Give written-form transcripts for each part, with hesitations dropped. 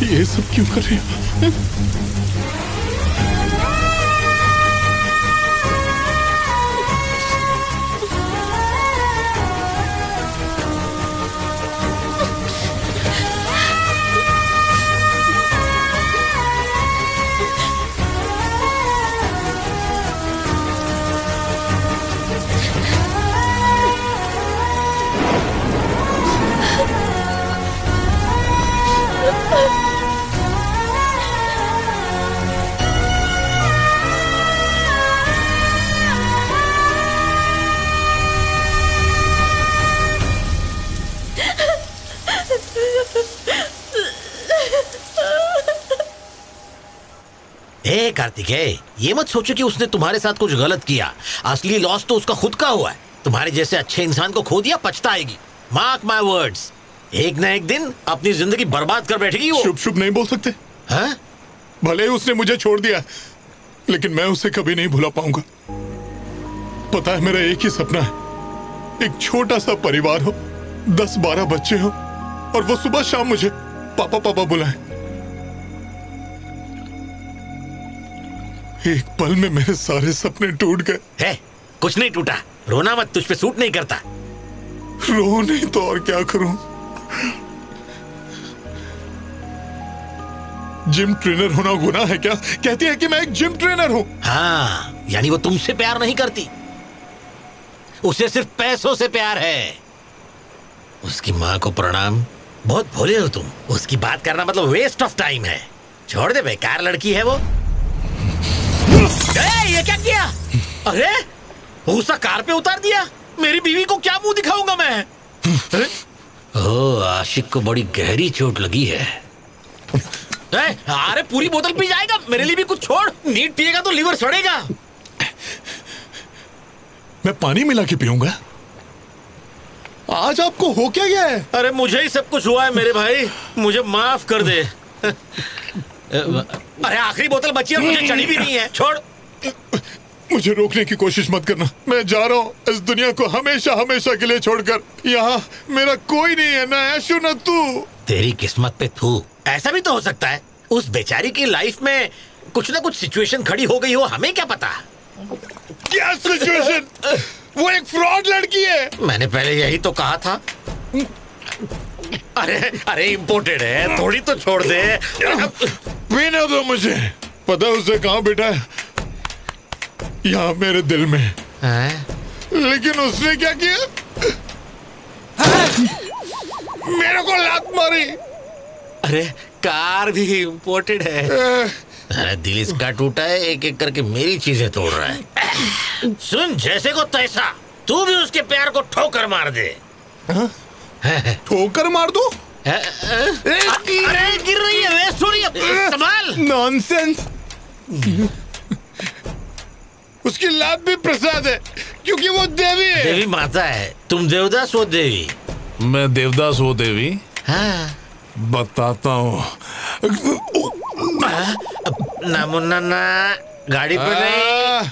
ये सब क्यों कर रही हो? कार्तिकेय, ये मत सोचो कि उसने तुम्हारे साथ कुछ गलत किया। असली लॉस तो उसका खुद का हुआ है। तुम्हारे जैसे अच्छे इंसान को खो दिया, पछताएगी। मार्क माय वर्ड्स, एक ना एक दिन अपनी जिंदगी बर्बाद कर बैठेगी वो। शुभ शुभ नहीं बोल सकते। हाँ? भले ही उसने मुझे छोड़ दिया, लेकिन मैं उसे कभी नहीं भुला पाऊंगा। पता है, मेरा एक ही सपना है, एक छोटा सा परिवार हो, 10-12 बच्चे हो, और वो सुबह शाम मुझे पापा पापा बुलाएं। एक पल में मेरे सारे सपने टूट गए। है, कुछ नहीं टूटा, रोना मत, तुझ पे सूट नहीं करता। रो नहीं तो और क्या करूं? जिम ट्रेनर होना गुनाह है क्या? कहती है कि मैं एक जिम ट्रेनर हूं। हाँ, यानी वो तुमसे प्यार नहीं करती, उसे सिर्फ पैसों से प्यार है। उसकी माँ को प्रणाम, बहुत भोले हो तुम। उसकी बात करना मतलब वेस्ट ऑफ टाइम है। छोड़ दे, बेकार लड़की है वो। ये क्या किया? अरे भूसा कार पे उतार दिया। मेरी बीवी को क्या मुंह दिखाऊंगा मैं? ओह, आशिक को बड़ी गहरी चोट लगी है। अरे पूरी बोतल पी जाएगा, मेरे लिए भी कुछ छोड़। नीट पिएगा तो लीवर सड़ेगा। मैं पानी मिला के पीऊंगा। आज आपको हो क्या गया है? अरे मुझे ही सब कुछ हुआ है मेरे भाई, मुझे माफ कर दे। अरे आखिरी बोतल बची और मुझे चढ़ी भी नहीं है। छोड़। मुझे रोकने की कोशिश मत करना। मैं जा रहा हूँ इस दुनिया को हमेशा हमेशा के लिए छोड़कर। यहाँ मेरा कोई नहीं है, ना ऐशु ना तू। तेरी किस्मत पे थू। ऐसा भी तो हो सकता है उस बेचारी की लाइफ में कुछ ना कुछ सिचुएशन खड़ी हो गई हो, हमें क्या पता। क्या सिचुएशन? वो एक फ्रॉड लड़की है। मैंने पहले यही तो कहा था। अरे अरे इम्पोर्टेड है, थोड़ी तो छोड़ दे। पीने दो मुझे। पता है उसे कहाँ बैठा है? यहाँ मेरे दिल में। लेकिन उसने क्या किया? मेरे को लात मारी। अरे कार भी इम्पोर्टेड है। अरे दिल इसका टूटा है, एक एक करके मेरी चीजें तोड़ रहा है। सुन, जैसे को तैसा, तू भी उसके प्यार को ठोकर मार दे। ठोकर मार दो? अरे गिर रही है, वेस्ट हो रही है, संभाल। नॉनसेंस। उसकी लात भी प्रसाद है, क्योंकि वो देवी है। देवी माता है, तुम देवदास हो देवी। मैं देवदास हो देवी। हाँ बताता हूँ। ना मुन्ना ना, गाड़ी पे नहीं।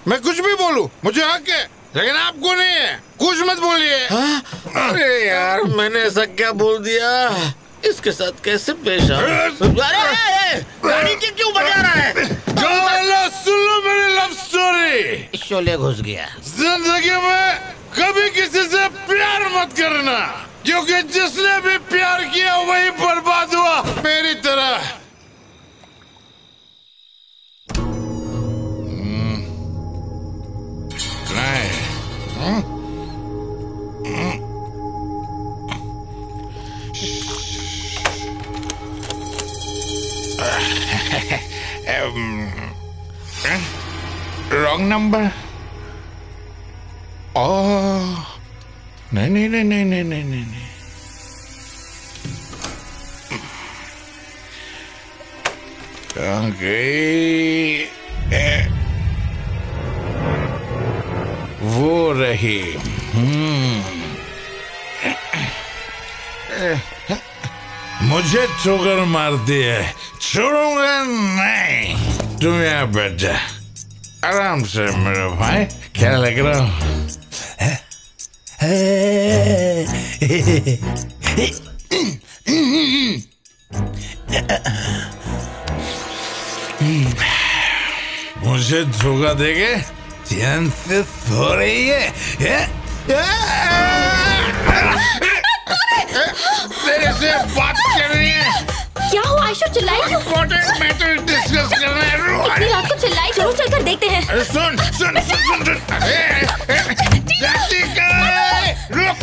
मैं कुछ भी बोलूं, मुझे हक है, लेकिन आपको नहीं है। कुछ मत बोलिए। अरे यार, मैंने ऐसा क्या बोल दिया? इसके साथ कैसे पेश आऊं? अरे गाड़ी क्यों बजा रहा है? सुन लो मेरी लव स्टोरी। शोले घुस गया। जिंदगी में कभी किसी से प्यार मत करना, क्योंकि जिसने भी प्यार किया वही बर्बाद हुआ, मेरी तरह। Wrong number. ओह नहीं नहीं नहीं नहीं नहीं नहीं नहीं। कहाँ गई? वो रही। मुझे ठोकर मारती है, छोड़ूंगा नहीं। तुम यहाँ बैठ जा आराम से मेरे भाई। क्या लग रहा मुझे धोखा देके चैन से सो रही है। तेरे से बात कर रही है। क्या हुआ आयशा, चिल्लाई क्यों? इम्पोर्टेंट मैटर डिस्कस करना है। इतनी रात को चिल्लाई, चलो चलकर देखते हैं। अरे सुन सुन सुन सुन सुन। रुक।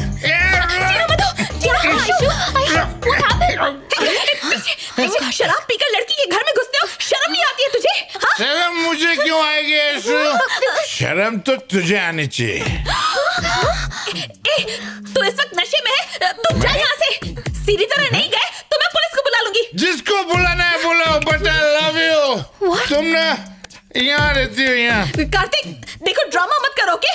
शराब पीकर लड़की के घर में घुसते हो, शर्म नहीं आती है तुझे? हाँ? शर्म मुझे क्यों आएगी आयशु? शर्म तो तुझे आनी चाहिए। तू इस वक्त नशे में है, तुम जा यहाँ से। सीधी तरह नहीं गए तो मैं पुलिस को बुला लूंगी। जिसको बुलाना है बुलाओ, बट आई लव यू। तुम ना यहाँ रहती हो यहाँ। कार्तिक देखो, ड्रामा मत करो के।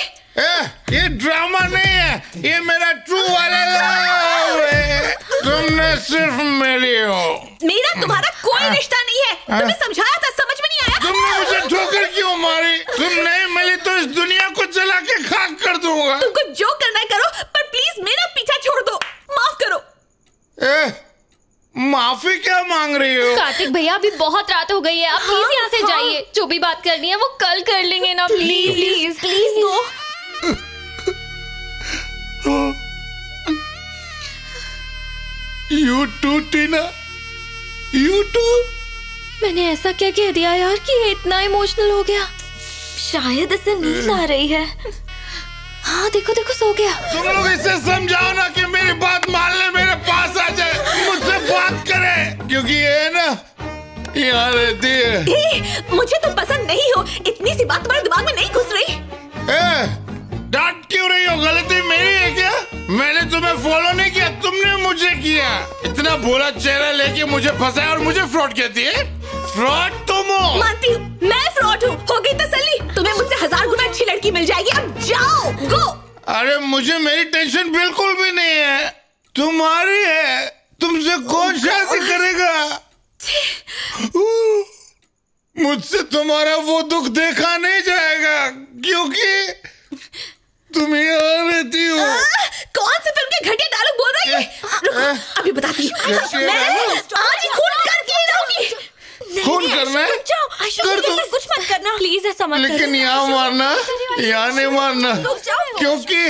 ये ड्रामा नहीं है, ये मेरा ट्रू वाला लव है। तुम ना सिर्फ मेरी हो। मेरा तुम्हारा कोई रिश्ता नहीं है। तुम्हें समझाया था, समझ में नहीं आया? तुमने मुझे ठोकर क्यों मारी? तुम नहीं मिली तो इस दुनिया को जला के खाक कर दूंगा। तुमको जो करना है करो, पर प्लीज मेरा पीछा छोड़ दो, माफ करो। माफी क्या मांग रही हो? कार्तिक भैया अभी बहुत रात हो गई है, आप प्लीज यहाँ से जाइए। जो भी बात करनी है वो कल कर लेंगे ना, please please please go. You too, Tina, you too। मैंने ऐसा क्या कह दिया यार कि ये इतना इमोशनल हो गया? शायद इसे नींद आ रही है। हाँ देखो देखो, सो गया। तुम लोग इसे समझाओ ना कि मेरी बात मान ले, मेरे पास आ जाए, मुझसे बात करे, क्योंकि ये ना यहाँ रहती है। मुझे तो पसंद नहीं हो, इतनी सी बात तुम्हारे दिमाग में नहीं घुस रही। डांट क्यों रही हो? गलती मेरी है क्या? मैंने तुम्हें फॉलो नहीं किया, तुमने मुझे किया। इतना भोला चेहरा लेके मुझे फंसाया और मुझे फ्रॉड कहती है? फ्रॉड तुम हो। मानती हूँ, मैं फ्रॉड हूँ। हो गई तसल्ली? तुम्हें मुझसे 1000 गुना अच्छी लड़की मिल जाएगी। अब जाओ, गो। अरे मुझे मेरी टेंशन बिल्कुल भी नहीं है, तुम्हारी है। तुमसे कौन शादी करेगा? मुझसे तुम्हारा वो दुख देखा नहीं जाएगा, क्योंकि तुम यहाँ रहती हो। कौन सी फिल्म के घटिया डायलॉग बोल रही है? रुको, अभी बताती हूँ। मैं आज ही खून करके ही रहूंगी। खून करना है? कर दो। कुछ मत करना प्लीज, ऐसा मत करना। लेकिन यहाँ मारना, यहाँ नहीं मारना, क्योंकि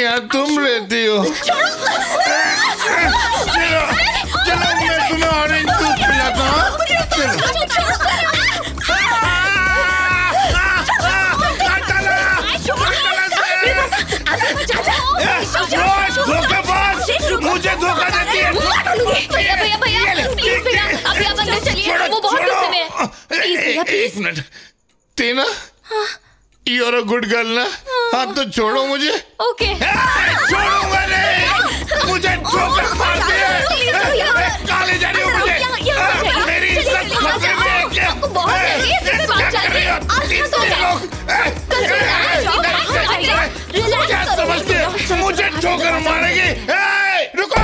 यहाँ तुम रहती हो। चलो चलो, मैं तुम्हें ऑरेंज जूस पिलाता हूँ। मुझे धोखा देती है। भैया भैया भैया प्लीज भैया, अभी आप अंदर चलिए, वो बहुत गुस्से में है। प्लीज भैया प्लीज। एक minute, Tina, you are a good girl ना? हाँ तो छोड़ो मुझे। ओके। छोड़ूंगा नहीं, मुझे ठोकर मार दिया। काले जा रही हो मुझे, मेरी इज्जत खतरे में है क्या? क्या समझते हो? मुझे ठोकर मारेगी? रुको।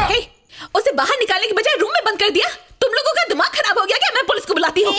उसे बाहर निकालने की बजाय रूम में बंद कर दिया। तुम लोगों का दिमाग खराब हो गया क्या? मैं पुलिस को बुलाती हूँ।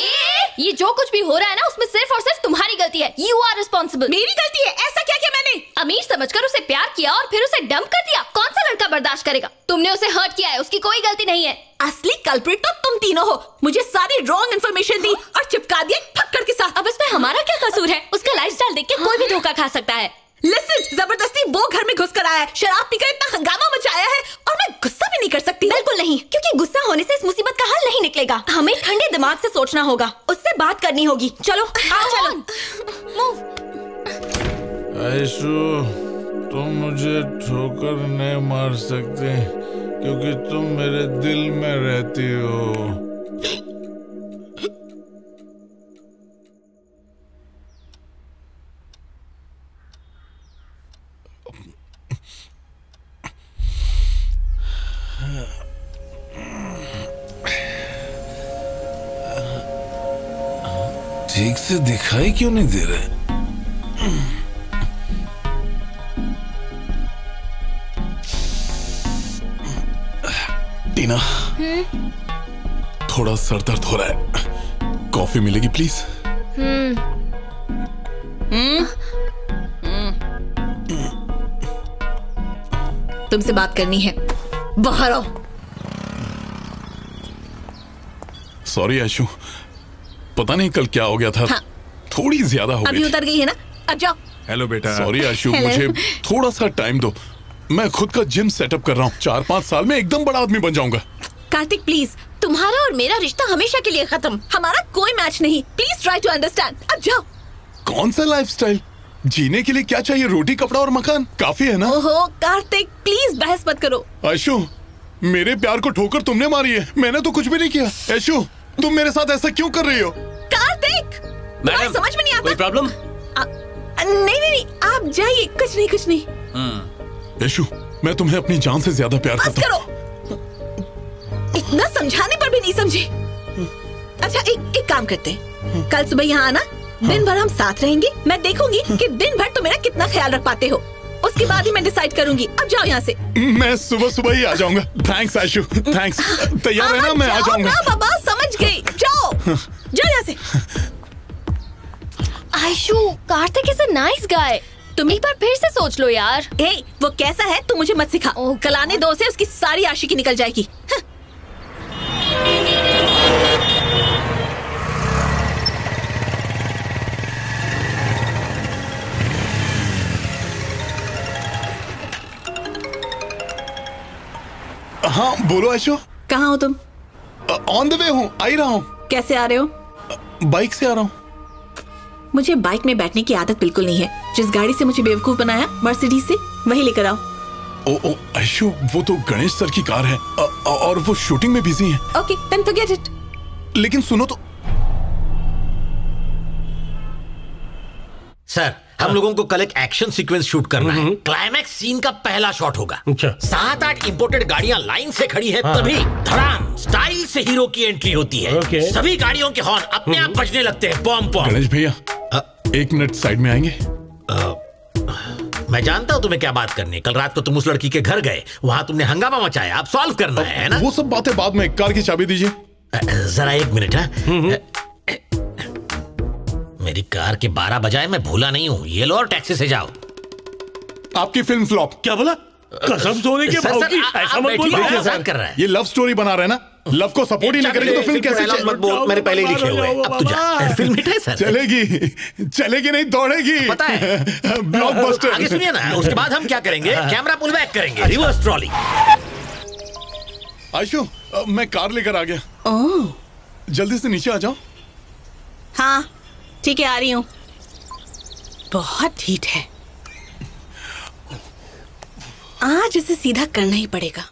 ये जो कुछ भी हो रहा है ना, उसमें सिर्फ और सिर्फ तुम्हारी गलती है। You are responsible। मेरी गलती है? ऐसा क्या किया मैंने? अमीर समझकर उसे प्यार किया और फिर उसे डंप कर दिया। कौन सा लड़का बर्दाश्त करेगा? तुमने उसे हर्ट किया है, उसकी कोई गलती नहीं है। असली कल्प्रिट तो तुम तीनों हो। मुझे सारी रॉन्ग इन्फॉर्मेशन दी और चिपका दिया ठक्कर के साथ। अब इसमें हमारा क्या कसूर है? उसका लाइफस्टाइल देख के कोई भी धोखा खा सकता है। लिसन, जबरदस्ती वो घर में घुस कर आया है, शराब पीकर इतना हंगामा मचाया है, और मैं गुस्सा भी नहीं कर सकती। बिल्कुल नहीं, क्योंकि गुस्सा होने से इस मुसीबत का हल नहीं निकलेगा। हमें ठंडे दिमाग से सोचना होगा, उससे बात करनी होगी। चलो आओ, चलो मूव। आयशु, तुम मुझे ठोकर नहीं मार सकते, क्योंकि तुम मेरे दिल में रहती हो। ठीक से दिखाई क्यों नहीं दे रहे? टीना, थोड़ा सर दर्द हो रहा है, कॉफी मिलेगी प्लीज? तुमसे बात करनी है, बाहर आओ। सॉरी आशु, पता नहीं कल क्या हो गया था। हाँ। थोड़ी ज्यादा हो अभी गई। उतर गई है ना, अब जाओ। हेलो बेटा। सॉरी आशु, Hello. मुझे थोड़ा सा टाइम दो। मैं खुद का जिम सेटअप कर रहा हूँ। 4-5 साल में एकदम बड़ा आदमी बन जाऊंगा। कार्तिक प्लीज, तुम्हारा और मेरा रिश्ता हमेशा के लिए खत्म। हमारा कोई मैच नहीं। Please try to understand. अब जाओ। कौन सा लाइफस्टाइल? जीने के लिए क्या चाहिए? रोटी, कपड़ा और मकान काफी है ना? ओहो कार्तिक, प्लीज बहस मत करो। आशु, मेरे प्यार को ठोकर तुमने मारी है, मैंने तो कुछ भी नहीं किया। आशु, तुम मेरे साथ ऐसा क्यों कर रही हो? कार्तिक, तुम्हें समझ में नहीं आता? कोई प्रॉब्लम? नहीं, आप जाइए। कुछ नहीं। आशु, मैं तुम्हें अपनी जान से ज्यादा प्यार बस करता हूँ। करो, इतना समझाने पर भी नहीं समझे। अच्छा एक काम करते हैं, कल सुबह यहाँ आना। दिन भर हम साथ रहेंगे। मैं देखूंगी कि दिन भर तुम मेरा कितना ख्याल रख पाते हो। उसके बाद ही मैं डिसाइड करूंगी। अब जाओ यहाँ से। मैं सुबह सुबह ही आ जाऊंगा। थैंक्स आशु, थैंक्स। तैयार है ना? मैं आ जाऊंगा। बाबा समझ गई, जाओ जाओ यहाँ से। Aishu, Kartik is a nice guy. तुम एक बार फिर से सोच लो यार। ए, वो कैसा है तू मुझे मत सिखा। कल आने दो से उसकी सारी आशिकी निकल जाएगी। हाँ बोलो आशु। कहाँ हो तुम? ऑन द वे हूँ, आ ही रहा हूँ। कैसे आ रहे हो? बाइक से आ रहा हूँ। मुझे बाइक में बैठने की आदत बिल्कुल नहीं है। जिस गाड़ी से मुझे बेवकूफ बनाया मर्सिडीज से, वही लेकर आओ। ओ आशु, वो तो गणेश सर की कार है और वो शूटिंग में बिजी हैं। Okay, then forget it. लेकिन सुनो तो। सर, हम लोगों को कल एक एक्शन सीक्वेंस शूट करना है। क्लाइमैक्स सीन का पहला शॉट होगा। अच्छा। 7-8 इंपोर्टेड गाड़ियां लाइन से खड़ी है, तभी धड़ाम स्टाइल से हीरो की एंट्री होती है। ओके। सभी गाड़ियों के हॉर्न अपने आप बजने लगते हैं। पॉम पॉम। गणेश भैया, 1 मिनट साइड में आएंगे? मैं जानता हूँ तुम्हें क्या बात करनी है। कल रात को तुम उस लड़की के घर गए, वहाँ तुमने हंगामा मचाया। अब सॉल्व करना है ना? वो सब बातें बाद में। कार की चाबी दीजिए। जरा 1 मिनट। हाँ, मेरी कार के 12 बजाए। मैं भूला नहीं हूँ। ये लो और टैक्सी से जाओ। आपकी फिल्म फ्लॉप। क्या बोला? कसम सोने के सर, भाव सर, की आप ऐसा मत बैठिए, बोलो। देखिए, यार। सर कर रहा है। ये लव स्टोरी बना रहे हैं ना? लव को सपोर्ट ही नहीं करेंगे तो फिल्म कैसे मत बोल, मेरे पहले ही लिखे हुए हैं। अब तू जा। फिल्म हिट है सर। चलेगी नहीं, दौड़ेगी। पता है। ब्लॉकबस्टर। आगे सुनिए ना, उसके बाद हम क्या करेंगे? कैमरा पुल बैक करेंगे, रिवर्स ट्रॉली। आयशु, मैं कार लेकर आ गया। ओह, जल्दी से नीचे आ जाओ। हाँ ठीक है, आ रही हूँ। बहुत हीट है, आज इसे सीधा करना ही पड़ेगा।